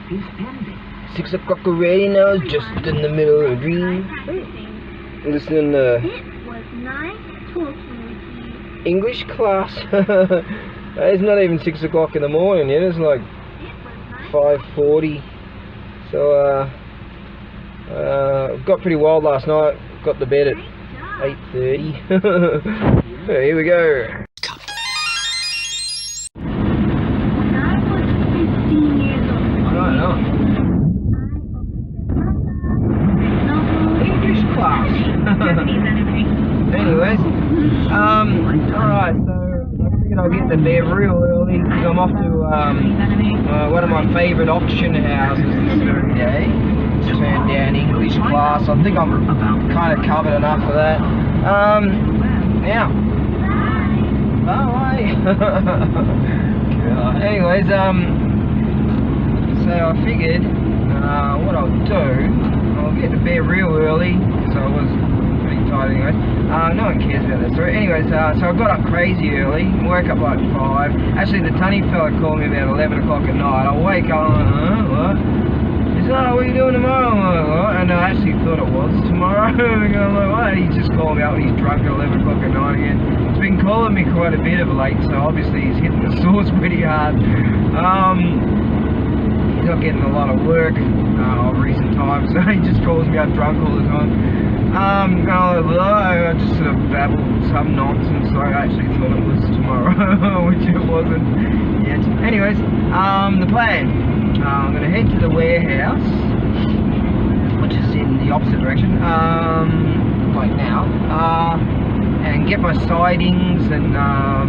6 o'clock already now, it's just in the middle of a dream. Listening to English class. It's not even 6 o'clock in the morning yet, it's like 5:40. So got pretty wild last night, got to bed at 8:30. So here we go. Anyways, alright, so I figured I'll get to bed real early because I'm off to one of my favourite auction houses this very day. Turn down English class. I think I'm kind of covered enough for that. Now, bye. Anyways, so I figured what I'll do, I'll get to bed real early, so I was pretty tired anyways. No one cares about that story. Anyways, so I got up crazy early, woke up like 5. Actually, the tunny fella called me about 11 o'clock at night. I wake up, I'm like, what? He said, oh, what are you doing tomorrow? I'm like, what? And I actually thought it was tomorrow. I'm like, what? He just called me up when he's drunk at 11 o'clock at night again. He's been calling me quite a bit of late, so obviously he's hitting the source pretty hard. He's not getting a lot of work of recent times, so he just calls me up drunk all the time. I just sort of babbled some nonsense. I actually thought it was tomorrow, which it wasn't yet. Anyways, the plan. I'm going to head to the warehouse, which is in the opposite direction, like now, and get my sidings, and I'll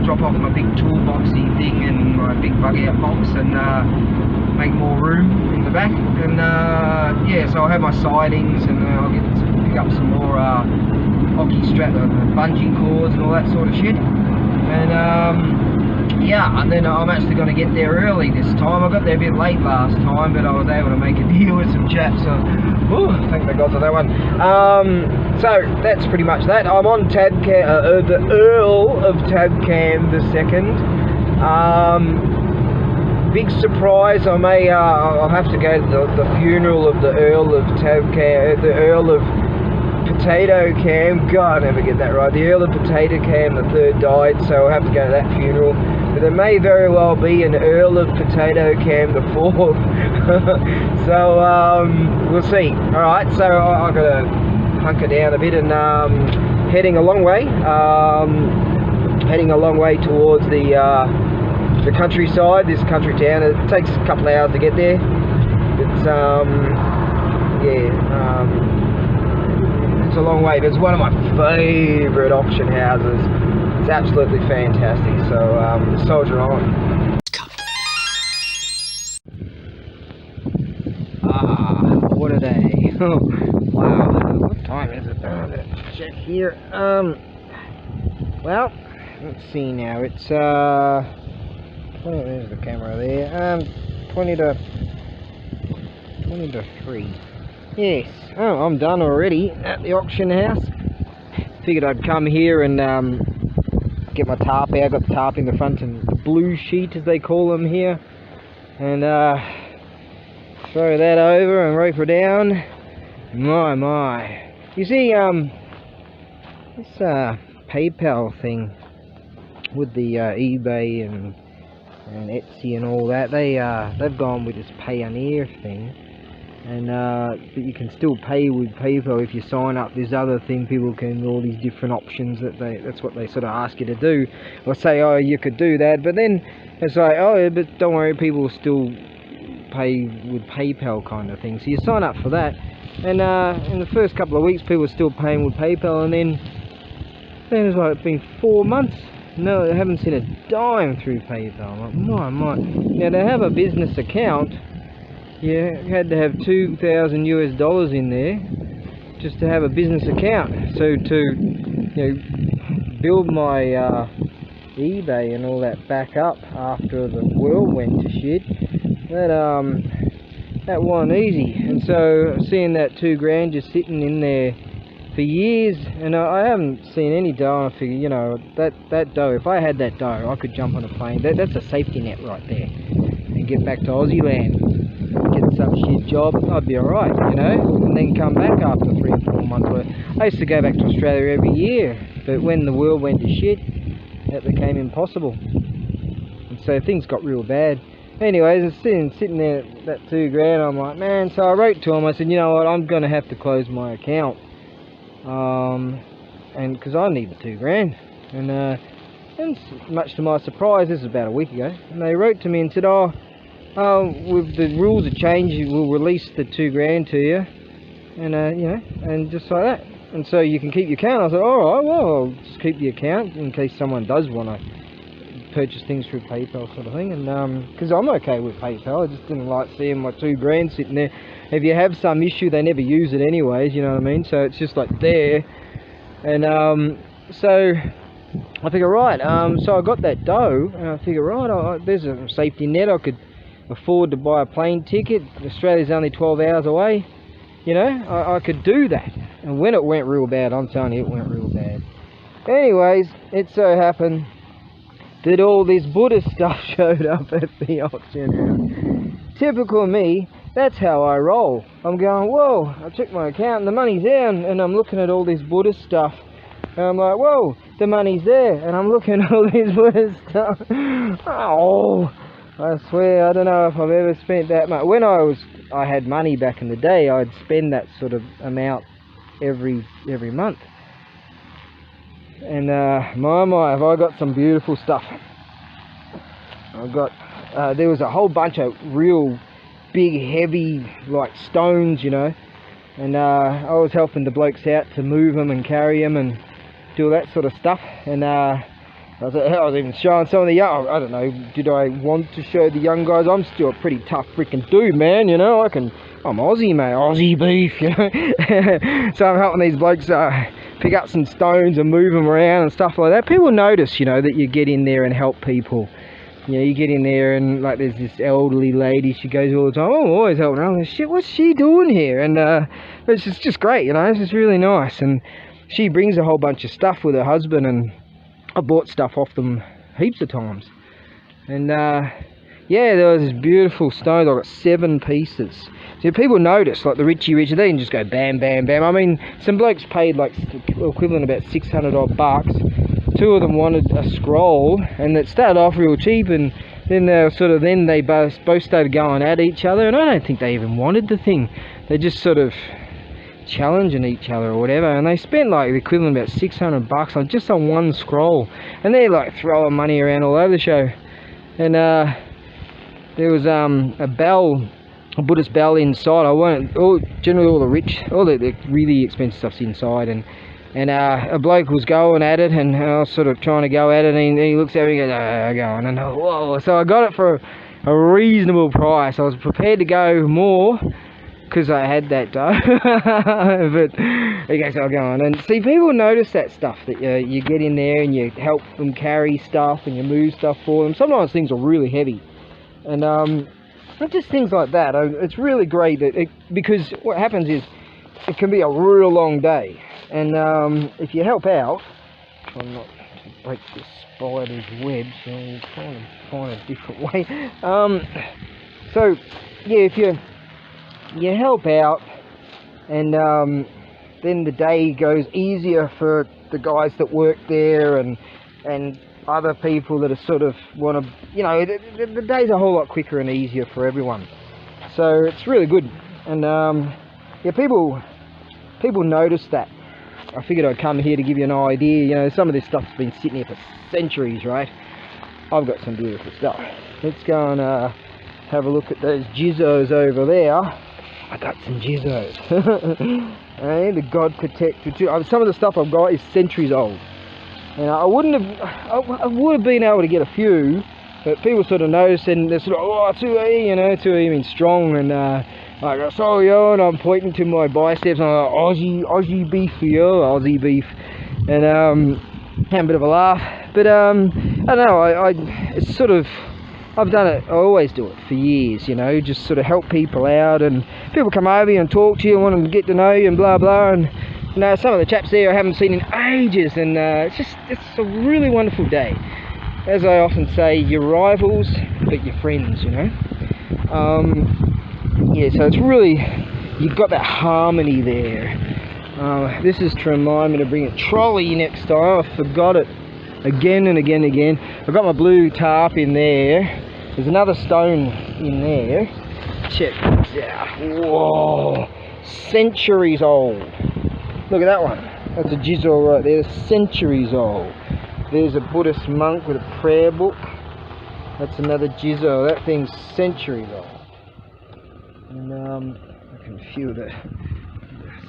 drop off my big toolboxy thing and my big bug out box, and make more room in the back, and yeah, so I'll have my sidings, and I'll get to pick up some more hockey strap, bungee cords and all that sort of shit, and yeah, and then I'm actually going to get there early this time. I got there a bit late last time, but I was able to make a deal with some chaps, so thank the gods for that one. So that's pretty much that. I'm on Tabcam, the Earl of Tabcam II. Big surprise, I may, I'll have to go to the funeral of the Earl of Tabcam, the Earl of Potato Cam. God, I never get that right. The Earl of Potato Cam III died, so I'll have to go to that funeral. But there may very well be an Earl of Potato Cam IV. So, we'll see. Alright, so I've got to hunker down a bit, and heading a long way. Heading a long way towards the countryside, this country town. It takes a couple of hours to get there. It's it's a long way, but it's one of my favourite auction houses. It's absolutely fantastic, so soldier on. What a day. Wow, what time is it? Let's check here. Well, let's see now, it's there's the camera there. 20 to 3. Yes. Oh, I'm done already at the auction house. Figured I'd come here and get my tarp out. Got the tarp in the front and the blue sheet, as they call them here, and throw that over and rope her down. My. You see, this PayPal thing with the eBay and Etsy and all that, they've gone with this Payoneer thing, and but you can still pay with PayPal if you sign up. This other thing, people can, all these different options that's what they sort of ask you to do, or say, oh, you could do that, but then it's like, oh, but don't worry, people will still pay with PayPal kind of thing. So you sign up for that, and in the first couple of weeks people were still paying with PayPal, and then it's like, it's been 4 months. No, I haven't seen a dime through PayPal. I'm like, my. Now, to have a business account, you had to have $2,000 US in there just to have a business account. So to, build my eBay and all that back up after the world went to shit, that wasn't easy. And so seeing that $2,000 just sitting in there for years, and I haven't seen any dough, and I figure, that dough, if I had that dough, I could jump on a plane. That's a safety net right there. and get back to Aussie land, get some shit job, I'd be alright, you know, and then come back after 3 or 4 months. I used to go back to Australia every year, but when the world went to shit, that became impossible, and so things got real bad. Anyways, I was sitting there at that $2,000, I'm like, man, so I wrote to him, I said, you know what, I'm going to have to close my account, and because I need the $2,000, and much to my surprise, this is about a week ago, and they wrote to me and said, with the rules have changed, we'll release the $2,000 to you, and you know, and just like that, and so you can keep your account. I said, alright, well, I'll just keep the account in case someone does want to purchase things through PayPal sort of thing, and because I'm okay with PayPal, I just didn't like seeing my $2,000 sitting there. If you have some issue, they never use it anyways, you know what I mean, so it's just like there, and so I figure, right, so I got that dough, and I figure, right, there's a safety net, I could afford to buy a plane ticket, Australia's only 12 hours away, you know, I could do that, and when it went real bad, I'm telling you, it went real bad. Anyways, it so happened that all this Buddhist stuff showed up at the auction house. Typical me, that's how I roll. I'm going, whoa, I checked my account and the money's there, and I'm looking at all this Buddhist stuff, and I'm like, whoa, the money's there, and I'm looking at all this Buddhist stuff. Oh, I swear, I don't know if I've ever spent that much. When I had money back in the day, I'd spend that sort of amount every month. And my, have I got some beautiful stuff. I've got, there was a whole bunch of real big, heavy, like stones, you know, and I was helping the blokes out to move them and carry them and do all that sort of stuff, and I was even showing some of the young, I don't know, did I want to show the young guys? I'm still a pretty tough freaking dude, man, you know, I'm Aussie, mate, Aussie beef, you know, so I'm helping these blokes pick up some stones and move them around and stuff like that. People notice, you know, that you get in there and help people. You know, you get in there and like there's this elderly lady, she goes all the time, oh, I'm always helping her. I'm like, shit, what's she doing here? And it's just great, you know, it's just really nice. And she brings a whole bunch of stuff with her husband, and I bought stuff off them heaps of times. And yeah, there was this beautiful stone. I got 7 pieces. So people notice, like the Richie, they didn't just go bam, bam, bam. I mean, some blokes paid like equivalent about 600 odd bucks. 2 of them wanted a scroll, and it started off real cheap, and then they both started going at each other, and I don't think they even wanted the thing. They just sort of challenging each other or whatever, and they spent like the equivalent about 600 bucks on just on one scroll, and they're like throwing money around all over the show. And there was a bell, a Buddhist bell inside. Generally all the really expensive stuff's inside, and a bloke was going at it, and I was sort of trying to go at it, and he looks at me and goes, going, and whoa. So I got it for a reasonable price. I was prepared to go more because I had that dough, but he goes, go on. And see, people notice that stuff, that you get in there and you help them carry stuff and you move stuff for them. Sometimes things are really heavy, and just things like that. It's really great because what happens is it can be a real long day, and if you help out, I'm not to break this spider's web, so I'll try and find a different way. So yeah, if you help out, and then the day goes easier for the guys that work there, and other people that are sort of want to, you know, the day's a whole lot quicker and easier for everyone. So it's really good, and yeah, people notice that. I figured I'd come here to give you an idea. You know, some of this stuff's been sitting here for centuries, right? I've got some beautiful stuff. Let's go and have a look at those jizzos over there. I got some jizzos. Hey, the God Protector too. Some of the stuff I've got is centuries old, and I would have been able to get a few, but people sort of notice, and they're sort of, oh, 2E, you know, 2E means strong, and like I saw yo, and I'm pointing to my biceps, and I'm like, Aussie beef for you, Aussie beef, and had a bit of a laugh, but I don't know, it's sort of, I've done it, I always do it for years, you know, just sort of help people out, and people come over and talk to you and want them to get to know you and blah blah, and you know, some of the chaps there I haven't seen in ages, and it's a really wonderful day. As I often say, your rivals but your friends, you know. Yeah, so it's really, you've got that harmony there. This is to remind me to bring a trolley next time. I forgot it again and again and again. I've got my blue tarp in there. There's another stone in there. Check this out. Whoa, centuries old. Look at that one. That's a jizzle right there, centuries old. There's a Buddhist monk with a prayer book. That's another jizzle. That thing's centuries old. And I can feel the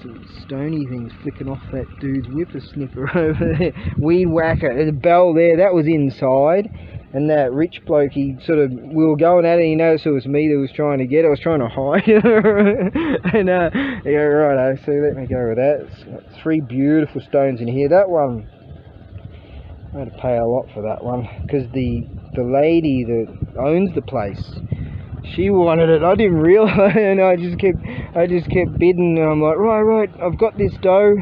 some stony things flicking off that dude's whippersnipper over there. Weed whacker. There's a bell there. That was inside. And that rich bloke, he sort of, we were going at it, he noticed it was me that was trying to get it. I was trying to hide. And yeah, righto, so let me go with that. It's got 3 beautiful stones in here. That one, I had to pay a lot for that one, because the lady that owns the place, she wanted it. I didn't realise, and I just kept bidding, and I'm like, right, I've got this dough.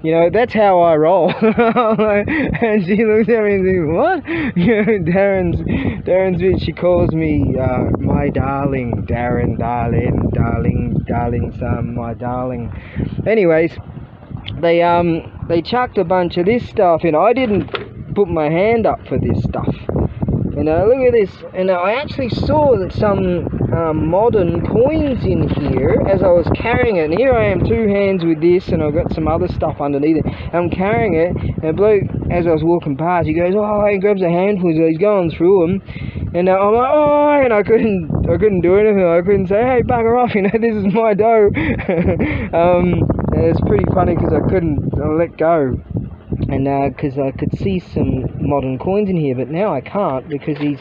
You know, that's how I roll. And she looks at me and thinks, what? You know, Darren's bitch, she calls me my darling, Darren, darling son, my darling. Anyways, they chucked a bunch of this stuff in. I didn't put my hand up for this stuff. You know, look at this. And I actually saw that some modern coins in here as I was carrying it. And here I am, 2 hands with this, and I've got some other stuff underneath it. I'm carrying it, and a bloke, as I was walking past, he goes, oh, he grabs a handful, so he's going through them. And I'm like, oh, and I couldn't do anything. I couldn't say, hey, bugger off, you know, this is my dough. And it's pretty funny because I couldn't let go. And because I could see some modern coins in here, but now I can't because he's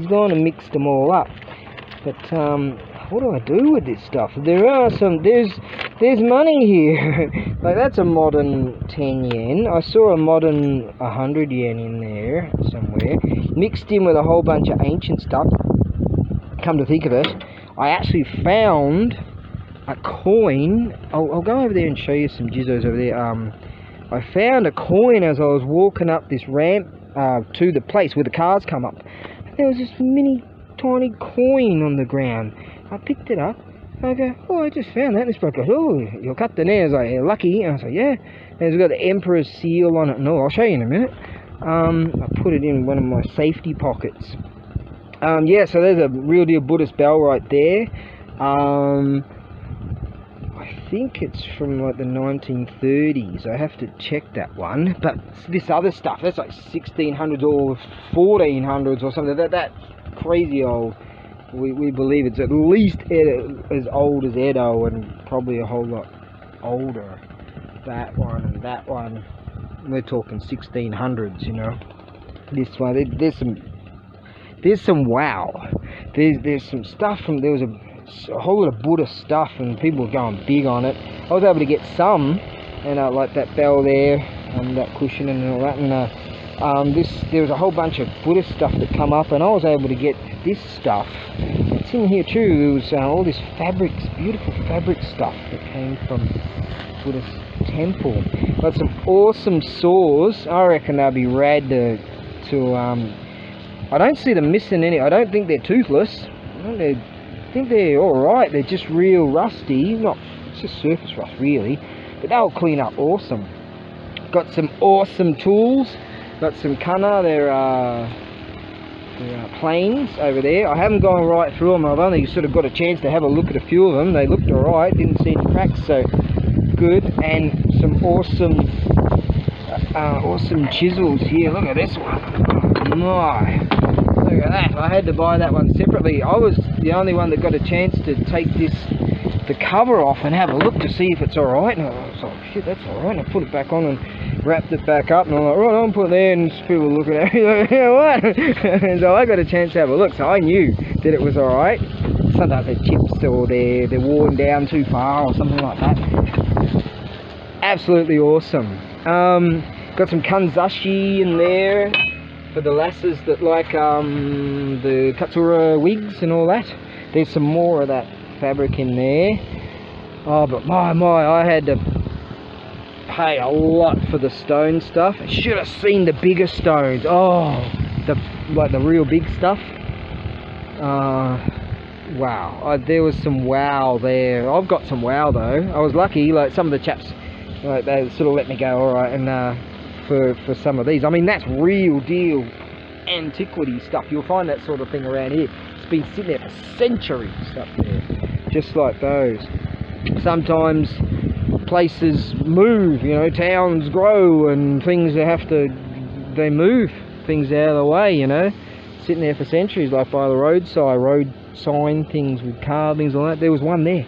gone and mixed them all up. But what do I do with this stuff? There are some, there's money here. Like that's a modern 10 yen. I saw a modern 100 yen in there somewhere, mixed in with a whole bunch of ancient stuff. Come to think of it, I actually found a coin. I'll go over there and show you some jizzos over there. I found a coin as I was walking up this ramp to the place where the cars come up. There was this mini tiny coin on the ground. I picked it up. I go, oh, I just found that. And this bloke goes, oh, you'll cut the nails. I was like, yeah, lucky. And I was like, yeah. And it's got the Emperor's seal on it. No, I'll show you in a minute. I put it in one of my safety pockets. Yeah, so there's a real deal Buddhist bell right there. I think it's from like the 1930s. I have to check that one. But this other stuff, that's like 1600s or 1400s or something. That crazy old. We believe it's at least as old as Edo and probably a whole lot older. That one and that one. We're talking 1600s, you know. This one, there's some wow. There's some stuff from, there was a whole lot of Buddhist stuff and people were going big on it. I was able to get some, and like that bell there and that cushion and all that, and there was a whole bunch of Buddhist stuff that come up, and I was able to get this stuff. It's in here too. There was all this fabrics, beautiful fabric stuff that came from Buddhist temple. Got some awesome saws. I reckon they'll be rad to I don't see them missing any. I don't think they're toothless. I think they're alright. They're just real rusty. It's just surface rust really, but they'll clean up awesome. Got some awesome tools. Got some kana. They're planes over there. I haven't gone right through them. I've only sort of got a chance to have a look at a few of them. They looked alright. Didn't see any cracks, so good. And some awesome chisels here. Look at this one. Oh my. Look at that. I had to buy that one separately. I was the only one that got a chance to take the cover off and have a look to see if it's alright. And I was like, shit, that's alright. And I put it back on and wrapped it back up. And I'm like, right, I'll put it there. And people looking at me like, yeah, what? And so I got a chance to have a look. So I knew that it was alright. Sometimes they're chips or they're worn down too far or something like that. Absolutely awesome. Got some kanzashi in there for the lasses that like the katsura wigs and all that. There's some more of that fabric in there. Oh, but my, I had to pay a lot for the stone stuff. I should have seen the bigger stones. Oh, like the real big stuff. wow, there was some wow there. I've got some wow though. I was lucky, like some of the chaps, like, they sort of let me go, alright, and for some of these. I mean, that's real deal antiquity stuff. You'll find that sort of thing around here. It's been sitting there for centuries up there, just like those. Sometimes places move, you know, towns grow and things they move things out of the way, you know, sitting there for centuries, like by the road sign things with carvings and all that. There was one there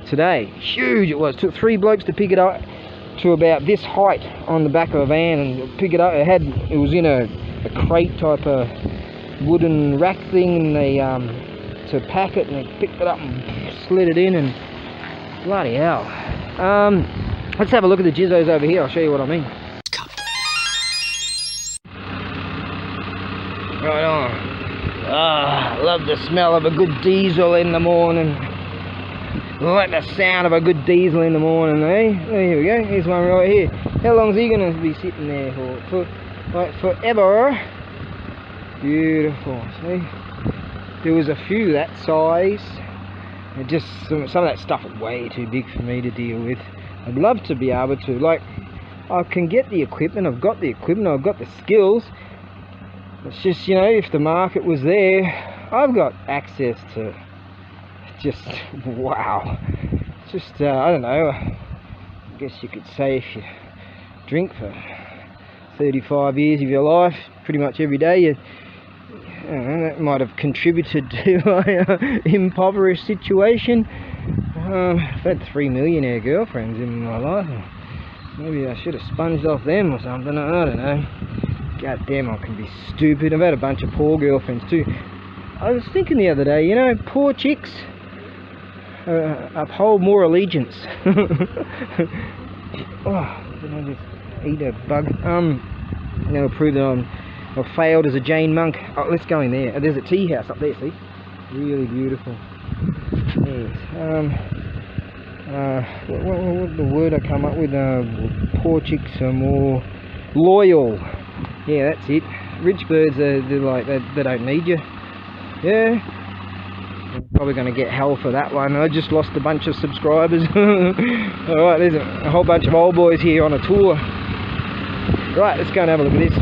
today, huge it was. Took 3 blokes to pick it up to about this height on the back of a van and pick it up. It was in a crate type of wooden rack thing, and they to pack it, and they picked it up and slid it in, and bloody hell. Let's have a look at the jizzos over here. I'll show you what I mean. Right on. Love the smell of a good diesel in the morning. Like the sound of a good diesel in the morning, eh? Oh, here we go. Here's one right here. How long is he going to be sitting there for? Like forever. Beautiful. See? There was a few that size. It just some of that stuff is way too big for me to deal with. I'd love to be able to, like, I can get the equipment. I've got the equipment. I've got the skills. It's just, you know, if the market was there, I've got access to just, wow. Just, I don't know, I guess you could say if you drink for 35 years of your life, pretty much every day, I don't know, that might have contributed to my impoverished situation. I've had 3 millionaire girlfriends in my life. Maybe I should have sponged off them or something, I don't know. God damn, I can be stupid. I've had a bunch of poor girlfriends too. I was thinking the other day, you know, poor chicks uphold more allegiance. Oh, did I just eat a bug? I'm going to prove that I've failed as a Jain monk. Oh, let's go in there. There's a tea house up there, see? Really beautiful. Yes. What's the word I come up with? Poor chicks are more loyal. Yeah, that's it. Rich birds, they're like, they don't need you. Yeah. I'm probably going to get hell for that one. I just lost a bunch of subscribers. Alright, there's a whole bunch of old boys here on a tour. Right, let's go and have a look at this.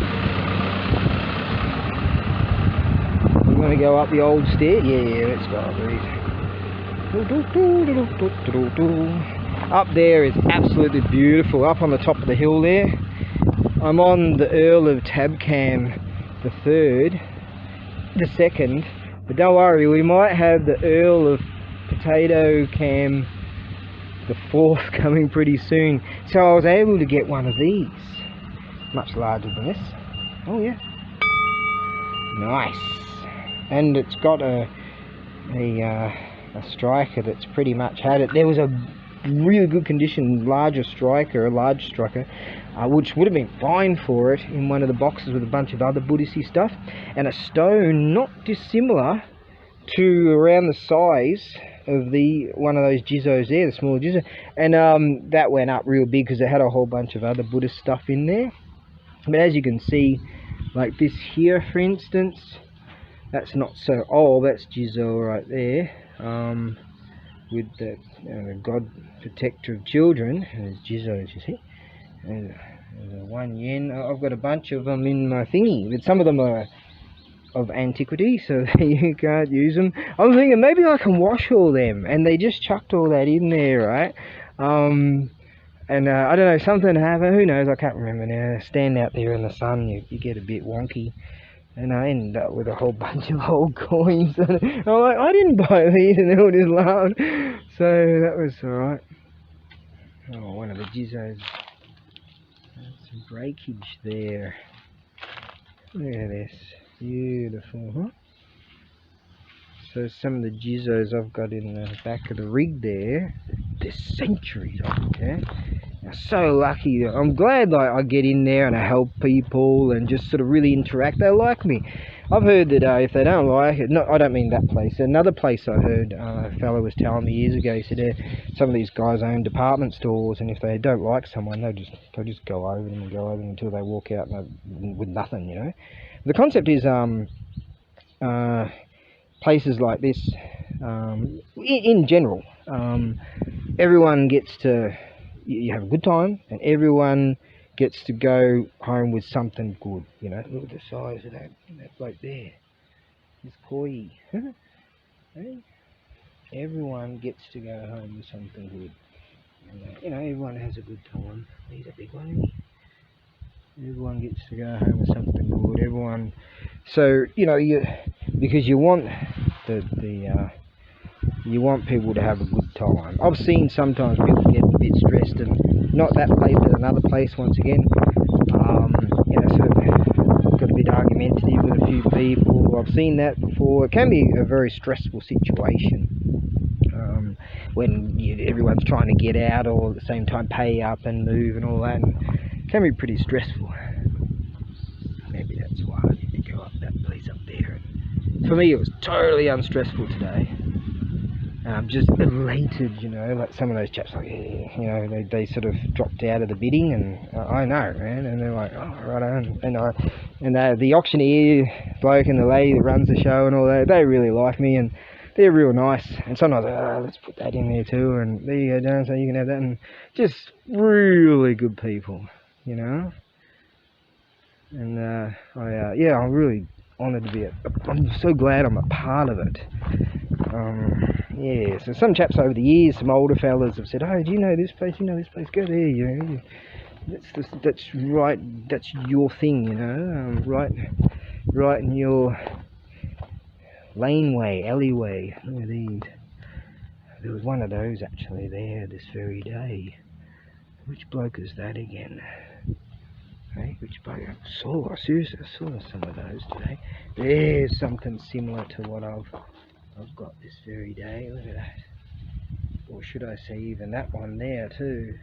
We're going to go up the old stair. Yeah, let's go up these. Up there is absolutely beautiful. Up on the top of the hill there. I'm on the Earl of Tabcam the 3rd, the 2nd, but don't worry, we might have the Earl of Potato Cam the 4th coming pretty soon. So I was able to get one of these, much larger than this. Oh yeah, nice. And it's got a striker that's pretty much had it. There was a really good condition, large striker, which would have been fine for it in one of the boxes with a bunch of other Buddhist stuff, and a stone not dissimilar to around the size of one of those jizzos there, the smaller jizzo, and that went up real big because it had a whole bunch of other Buddhist stuff in there. But as you can see, like this here for instance, that's not so old, that's jizzo right there, with the God Protector of Children. There's jizzos, you see. There's a 1 yen. I've got a bunch of them in my thingy, but some of them are of antiquity, so you can't use them. I'm thinking maybe I can wash all them, and they just chucked all that in there, right? And I don't know, something happened, who knows, I can't remember now. Stand out there in the sun, you get a bit wonky, and I ended up with a whole bunch of old coins. And I'm like, I didn't buy these, and they all just laughed. So that was alright. Oh, one of the jizzos. Some breakage there. Look at this. Beautiful, huh? So some of the jizzos I've got in the back of the rig there, there's centuries of them, yeah? I'm so lucky. I'm glad that I get in there and I help people and just sort of really interact. They like me. I've heard that if they don't like it, no, I don't mean that place. Another place I heard, a fellow was telling me years ago, he said some of these guys own department stores, and if they don't like someone, they'll just go over them and go over them until they walk out with nothing, you know. The concept is places like this, in general. Everyone gets to, you have a good time, and everyone gets to go home with something good. You know, look at the size of that bloke there. It's koi. Hey? Everyone gets to go home with something good. And, you know, everyone has a good time. He's a big one, isn't he? Everyone gets to go home with something good. Everyone, so you know, because you want you want people to have a good time. I've seen sometimes people get a bit stressed, and not that place, but another place once again. You know, sort of got a bit argumentative with a few people. I've seen that before. It can be a very stressful situation when everyone's trying to get out, or at the same time pay up and move and all that. And it can be pretty stressful. Maybe that's why I need to go up that place up there. And for me, it was totally unstressful today. I'm just elated, you know, like some of those chaps, like, yeah, you know, they sort of dropped out of the bidding, and I know, man, and they're like, oh, right on, and the auctioneer bloke and the lady that runs the show and all that, they really like me, and they're real nice, and sometimes, let's put that in there too, and there you go, Dan, so you can have that, and just really good people, you know, and yeah, I'm really honoured to be I'm so glad I'm a part of it. Yeah, so some chaps over the years, some older fellas have said, oh, do you know this place, go there, you know, that's right, that's your thing, you know, right in your laneway, alleyway. Look at these. There was one of those actually there this very day. Which bloke is that again? Hey, which bloke? Seriously, I saw some of those today. There's something similar to what I've got this very day. Look at that. Or should I say even that one there too.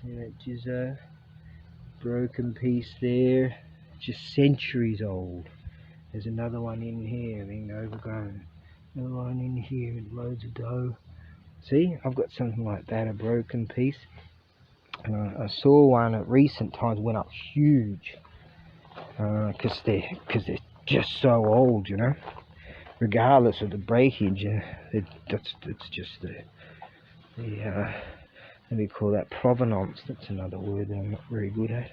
See that just a broken piece there, just centuries old. There's another one in here being overgrown. Another one in here with loads of dough. See, I've got something like that, a broken piece. And I saw one at recent times went up huge, because they're just so old, you know. Regardless of the breakage, it's just the let me call that provenance. That's another word that I'm not very good at.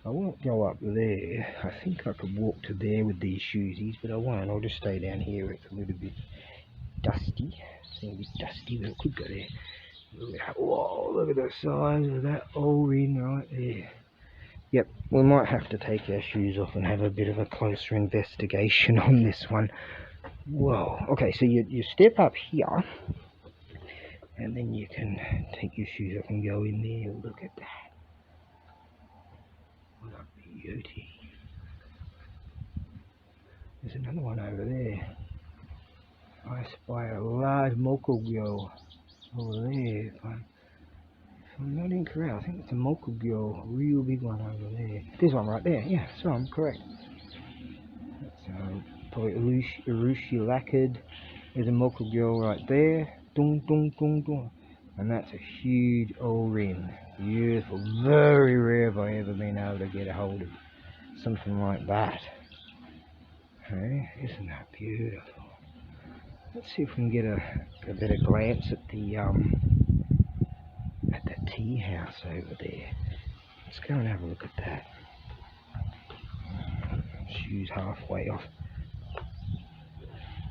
I won't go up there. I think I could walk to there with these shoesies, but I won't. I'll just stay down here. It's a little bit dusty. It's a bit dusty, but I could go there. Whoa, look at the size of that O-ring right there. Yep, we might have to take our shoes off and have a bit of a closer investigation on this one. Whoa, okay, so you step up here, and then you can take your shoes off and go in there. Look at that. What a beauty. There's another one over there. I spy a large mokogyo over there. If I'm not incorrect, I think it's a mokogyo, a real big one over there. There's one right there, yeah, so I'm correct. That's probably urushi lacquered. There's a mokogyo right there. Dung, dung, dung, dung. And that's a huge O-ring. Beautiful. Very rare have I ever been able to get a hold of something like that. Hey, isn't that beautiful? Let's see if we can get a better glance at the tea house over there. Let's go and have a look at that. Shoes halfway off.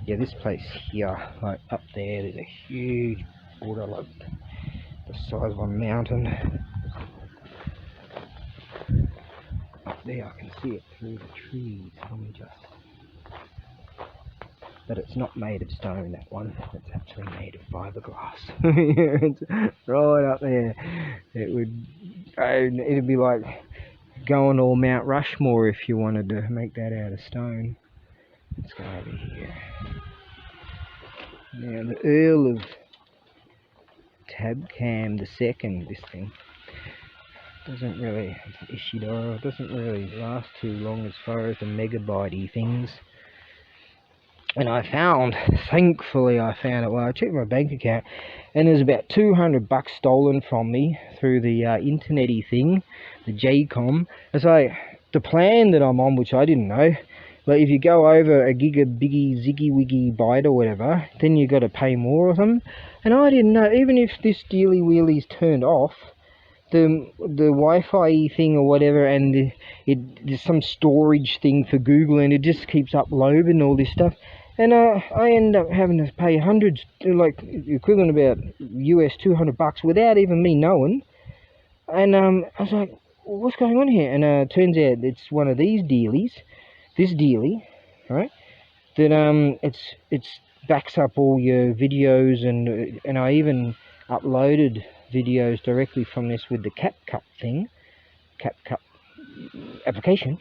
Yeah, this place here, like up there, there's a huge border, like the size of a mountain. Up there I can see it through the trees. Let me just... But it's not made of stone, that one. It's actually made of fiberglass. It's right up there. It'd be like going all Mount Rushmore if you wanted to make that out of stone. Let's go over here. Now the Earl of Tabcam II, this thing, doesn't really, Ishidoro, doesn't really last too long as far as the megabyte-y things. And I found, thankfully I found it, well I checked my bank account, and there's about $200 stolen from me through the internet-y thing, the JCOM. And so the plan that I'm on, which I didn't know, like if you go over a biggie ziggy wiggy bite or whatever, then you got to pay more or something. And I didn't know, even if this dealy wheelie's turned off, the Wi-Fi thing or whatever, and there's some storage thing for Google, and it just keeps uploading all this stuff. And I end up having to pay hundreds, like equivalent about US $200 without even me knowing. And I was like, what's going on here? And it turns out it's one of these dealies, this dealie, right? That it's backs up all your videos, and I even uploaded videos directly from this with the CapCut application.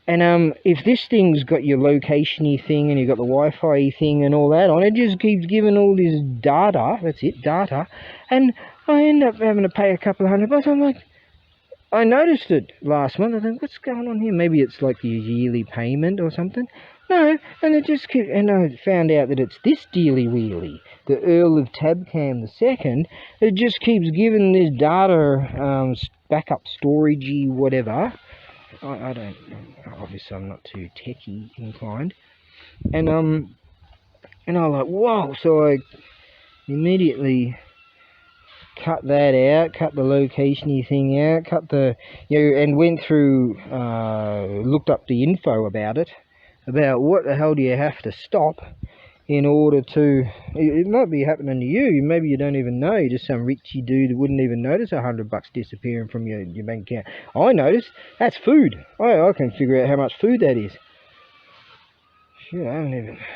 And if this thing's got your location-y thing and you've got the Wi-Fi thing and all that on, it just keeps giving all this data, that's it, data, and I end up having to pay a couple of $100. I'm like, I noticed it last month. I think, what's going on here? Maybe it's like your yearly payment or something. No, and it just keeps, and I found out that it's this dealy wheelie, the Earl of Tabcam II. It just keeps giving this data backup storagey whatever. I don't, obviously I'm not too techie inclined, and I was like, whoa. So I immediately cut that out, cut the location-y thing out, cut the, and went through, looked up the info about it, about what the hell do you have to stop in order to, it might be happening to you, maybe you don't even know, you're just some richy dude that wouldn't even notice $100 disappearing from your bank account. I noticed, that's food. I can figure out how much food that is. Shit, I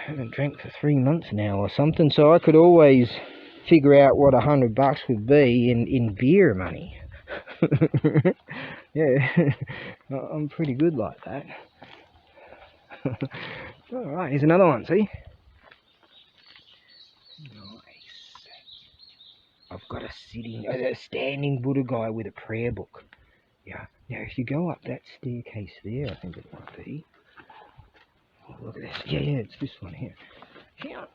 haven't drank for 3 months now or something, so I could always figure out what $100 would be in beer money. Yeah, I'm pretty good like that. Alright, here's another one, see? Nice. I've got a standing Buddha guy with a prayer book. Yeah. Now, if you go up that staircase there, I think it might be. Oh, look at this. Yeah, it's this one here. Here.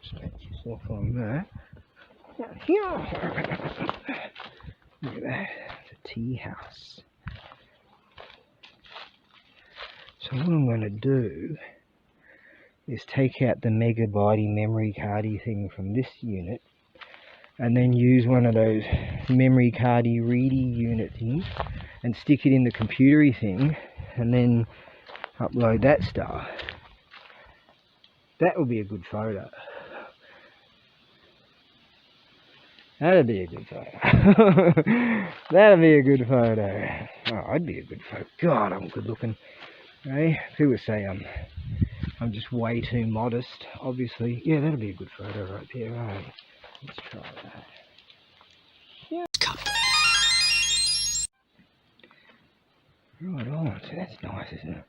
Scratch yourself on that. Here. Look at that. It's a tea house. So what I'm going to do is take out the megabyte memory cardy thing from this unit, and then use one of those memory cardy ready unit things and stick it in the computery thing, and then upload that stuff. That would be a good photo. That'd be a good photo. That'd be a good photo. Oh, I'd be a good photo. God, I'm good looking. Hey, people say I'm just way too modest, obviously. Yeah, that'd be a good photo right there, right? Let's try that. Yeah. Right on. So that's nice, isn't it?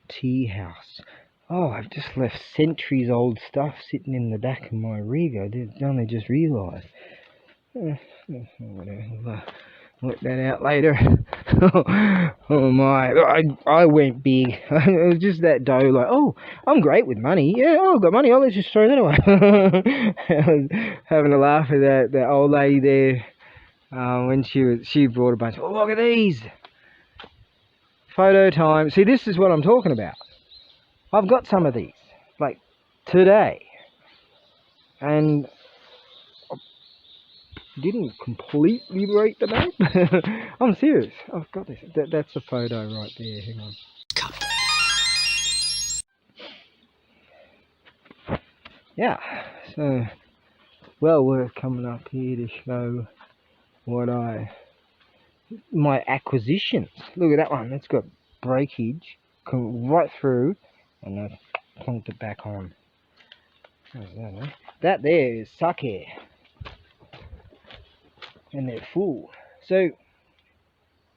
Tea house. Oh, I've just left centuries old stuff sitting in the back of my rig. I only just realised. Whatever. We'll work that out later. Oh my. I went big. It was just that dough, like, oh, I'm great with money. Yeah, oh, I've got money. Oh, let's just throw that away. I was having a laugh at that old lady there when she brought a bunch. Oh, look at these. Photo time. See, this is what I'm talking about. I've got some of these, like, today. And didn't completely break the bank. I'm serious. I've got this. That's a photo right there. Hang on. Yeah. So, well worth coming up here to show what my acquisitions. Look at that one. It's got breakage. Come right through, and I've plonked it back on. That there is sake. And they're full. So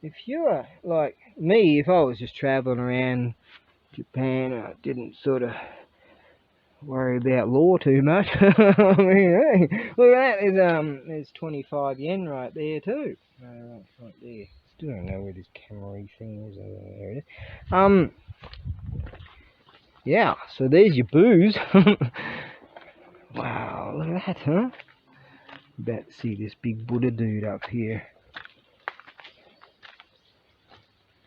if you're like me, if I was just traveling around Japan and I didn't sort of worry about law too much, I mean, hey, look at that, there's 25 yen right there too. Right there. Still don't know where this camera thing is. There it is. Yeah, so there's your booze. Wow, look at that, huh? About to see this big Buddha dude up here.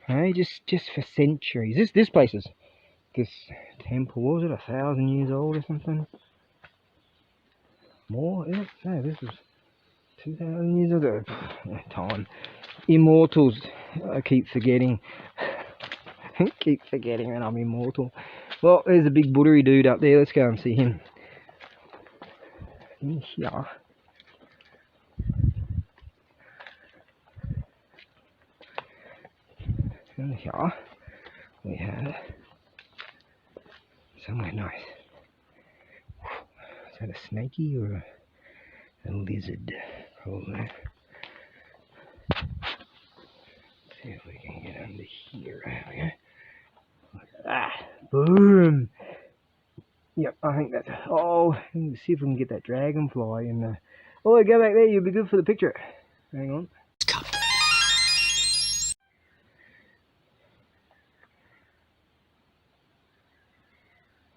Hey, just for centuries. This place is this temple, what was it, 1,000 years old or something? More? Is it? No, this was 2,000 years ago. Time. Immortals. I keep forgetting. Keep forgetting that I'm immortal. Well, there's a big Buddha dude up there. Let's go and see him. In here. In here we have somewhere nice. Is that a snakey or a lizard? Probably. See if we can get under here. There we go. Ah, boom! Yep, I think that's. Oh, let's see if we can get that dragonfly in there. Oh, go back there. You'll be good for the picture. Hang on.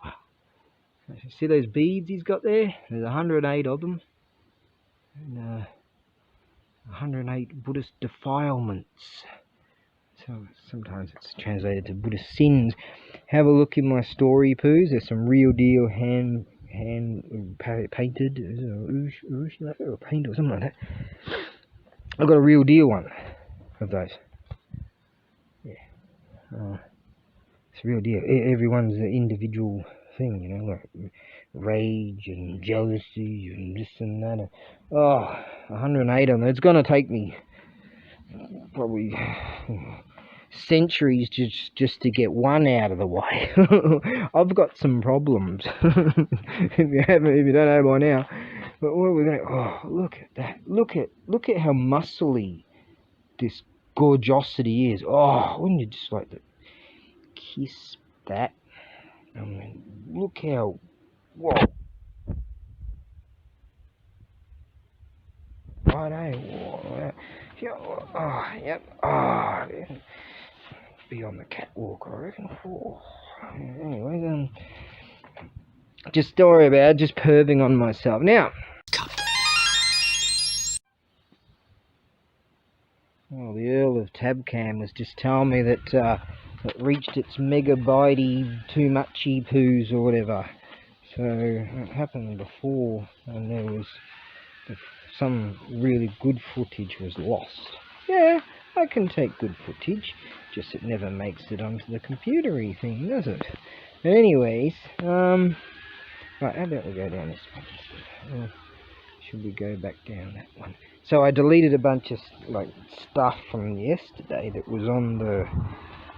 Wow! See those beads he's got there? There's 108 of them, and 108 Buddhist defilements. So sometimes it's translated to Buddhist sins. Have a look in my story poos. There's some real deal hand painted or paint or something like that. I've got a real deal one of those. Yeah, it's a real deal. Everyone's an individual thing, you know, like rage and jealousy and this and that. Oh, 108 of them. It's gonna take me probably centuries just to get one out of the way. I've got some problems. if you don't know by now. But what are we gonna? Oh, look at that! Look at how muscly this gorgeosity is. Oh, wouldn't you just like to kiss that? I mean, look how. Whoa. Righto. Whoa. Oh, yep. Oh, be on the catwalk, I reckon. Oh. Anyway, just don't worry about it, just perving on myself. Now, well, the Earl of Tabcam was just telling me that it reached its megabyte too muchy poos or whatever. So it happened before, and there was some really good footage was lost. Yeah, I can take good footage, just it never makes it onto the computery thing, does it? But anyways, right, how about we go down this one? Should we go back down that one? So I deleted a bunch of like stuff from yesterday that was on the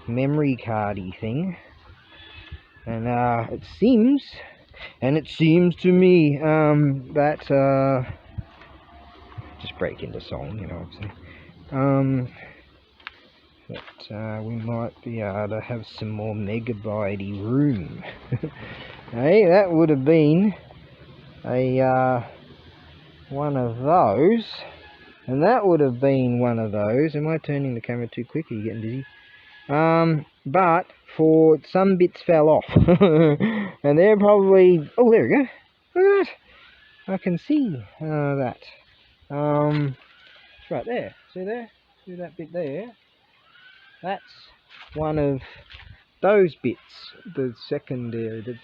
memory cardy thing, and it seems to me that just break into song, you know what I'm saying? That we might be able to have some more megabyte room. Hey, that would have been a one of those, and that would have been one of those. Am I turning the camera too quick? Are you getting dizzy? But for some bits fell off, and they're probably. Oh, there we go. Look at that. I can see that. It's right there. See there? See that bit there? That's one of those bits. The secondary,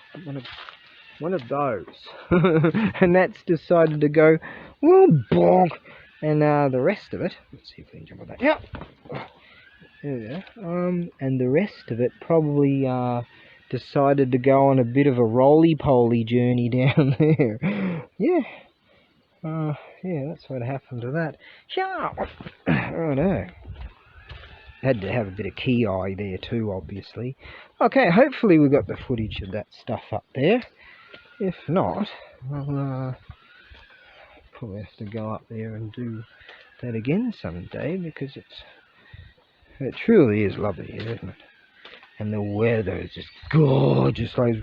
one of those, and that's decided to go well bonk, and the rest of it. Let's see if we can jump on that. Yeah. There we go. And the rest of it probably decided to go on a bit of a roly-poly journey down there. Yeah. Yeah, that's what happened to that. Yeah. Righto. Had to have a bit of key eye there too, obviously. Okay, hopefully we got the footage of that stuff up there. If not, I'll probably have to go up there and do that again someday, because it truly is lovely here, isn't it? And the weather is just gorgeous, like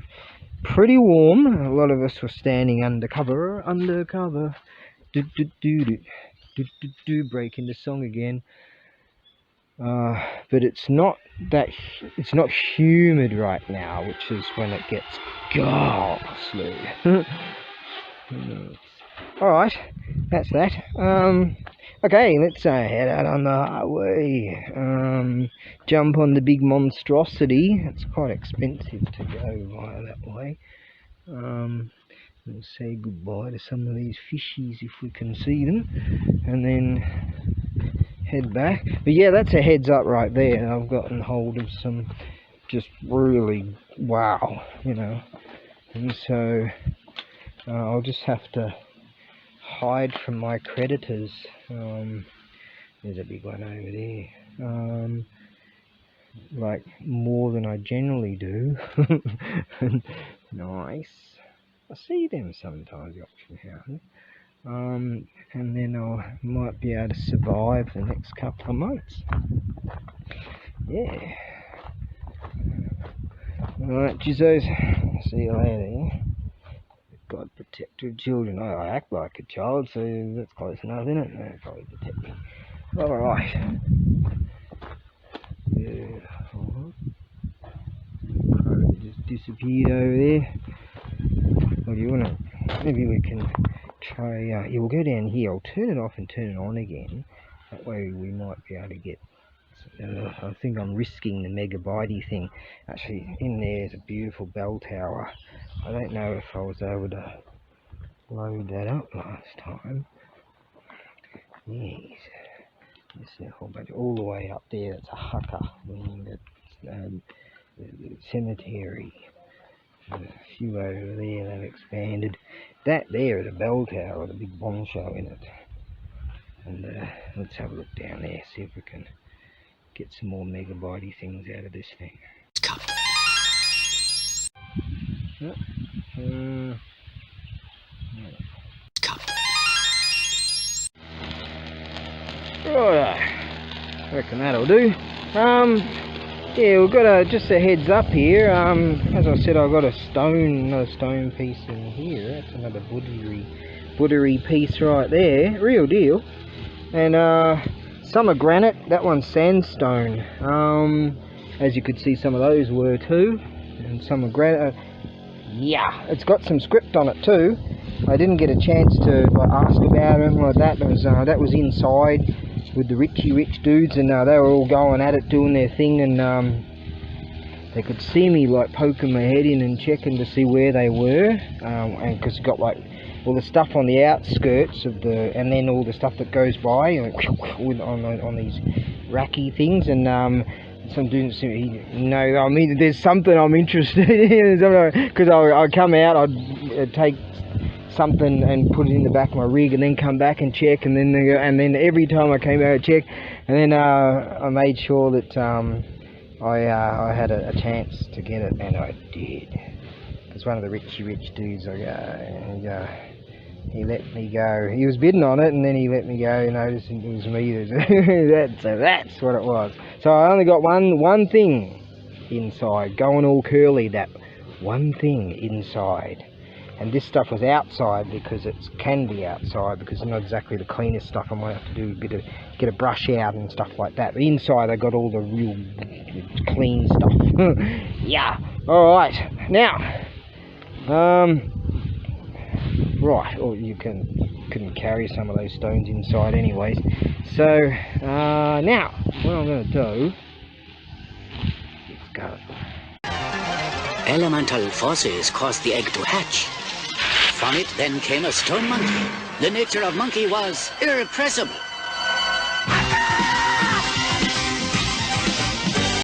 pretty warm. A lot of us were standing undercover. Break into song again. But it's not humid right now, which is when it gets ghastly. Alright, that's that. Okay, let's head out on the highway. Jump on the big monstrosity. It's quite expensive to go via that way. We'll say goodbye to some of these fishies if we can see them, and then head back. But yeah, that's a heads up right there. I've gotten hold of some just really wow, you know, and so I'll just have to hide from my creditors. There's a big one over there, like more than I generally do. Nice. I see them sometimes, the auction houses. And then I might be able to survive the next couple of months. Yeah. Alright, jizzos. See you later. God protect your children. I act like a child, so that's close enough, isn't it? No, probably protect me. Alright. Yeah. Probably just disappeared over there. What do you want to... Maybe we can try... yeah, we'll go down here. I'll turn it off and turn it on again. That way we might be able to get... I think I'm risking the megabyte thing. Actually, in there's a beautiful bell tower. I don't know if I was able to load that up last time. Yes. There's a whole bunch all the way up there. That's a haka, meaning that the cemetery. There's a few over there they've expanded. That there is a bell tower with a big bomb show in it. And let's have a look down there, see if we can get some more megabyte things out of this thing. Right, I reckon that'll do. Yeah, we've got just a heads up here. As I said, I've got another stone piece in here. That's another buddhery piece right there, real deal. And some are granite, that one's sandstone. As you could see, some of those were too, and some are granite. Yeah, it's got some script on it too. I didn't get a chance to ask about them like that. That was inside with the rich dudes, and they were all going at it, doing their thing, and they could see me like poking my head in and checking to see where they were, and because it got like all the stuff on the outskirts of the, and then all the stuff that goes by on these racky things, and some dudes, I mean, there's something I'm interested in, because I'd come out, I'd take something and put it in the back of my rig, and then come back and check, and then every time I came out and check, and then I made sure that I had a chance to get it, and I did, because one of the rich dudes, he let me go. He was bidding on it, and then he let me go, noticing it was me. So that's what it was. So I only got one thing inside, going all curly, that one thing inside. And this stuff was outside because it can be outside, because it's not exactly the cleanest stuff. I might have to do get a brush out and stuff like that. But inside I got all the real clean stuff. Yeah. Alright. Now, right, or you couldn't carry some of those stones inside anyways. So now what I'm going to do, let's go. Elemental forces caused the egg to hatch. From it then came a stone monkey. The nature of monkey was irrepressible.